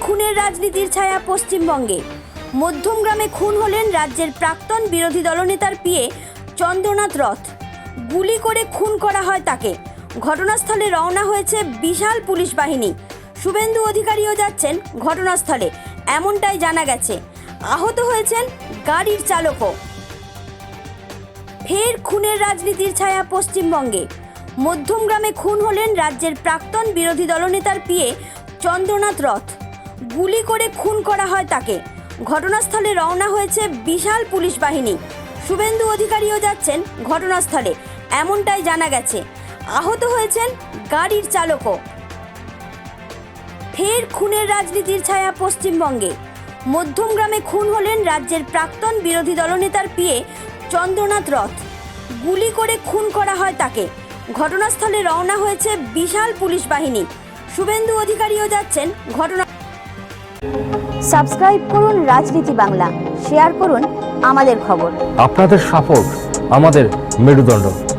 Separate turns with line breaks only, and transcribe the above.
খুনের রাজনীতির ছায়া পশ্চিমবঙ্গে। মধ্যমগ্রামে খুন হলেন রাজ্যের প্রাক্তন বিরোধী দলনেতার পিএ চন্দ্রনাথ রথ। গুলি করে খুন করা হয় তাকে। ঘটনাস্থলে রওনা হয়েছে বিশাল পুলিশ বাহিনী। শুভেন্দু অধিকারীও যাচ্ছেন ঘটনাস্থলে, এমনটাই জানা গেছে। আহত হয়েছেন গাড়ির চালকও। ফের খুনের রাজনীতির ছায়া পশ্চিমবঙ্গে। মধ্যমগ্রামে খুন হলেন রাজ্যের প্রাক্তন বিরোধী দলনেতার পিএ চন্দ্রনাথ রথ। গুলি করে খুন করা হয় তাকে। ঘটনাস্থলে রওনা হয়েছে বিশাল পুলিশ বাহিনী। শুভেন্দু অধিকারীও যাচ্ছেন ঘটনাস্থলে, এমনটাই জানা গেছে। আহত হয়েছেন গাড়ির চালকও। ফের খুনের রাজনীতির ছায়া পশ্চিমবঙ্গে। মধ্যমগ্রামে খুন হলেন রাজ্যের প্রাক্তন বিরোধী দলনেতার পিএ চন্দ্রনাথ রথ। গুলি করে খুন করা হয় তাকে। ঘটনাস্থলে রওনা হয়েছে বিশাল পুলিশ বাহিনী। শুভেন্দু অধিকারীও যাচ্ছেন ঘটনা। সাবস্ক্রাইব করুন রাজনীতি বাংলা, শেয়ার করুন আমাদের খবর।
আপনাদের সাপোর্ট আমাদের মেরুদণ্ড।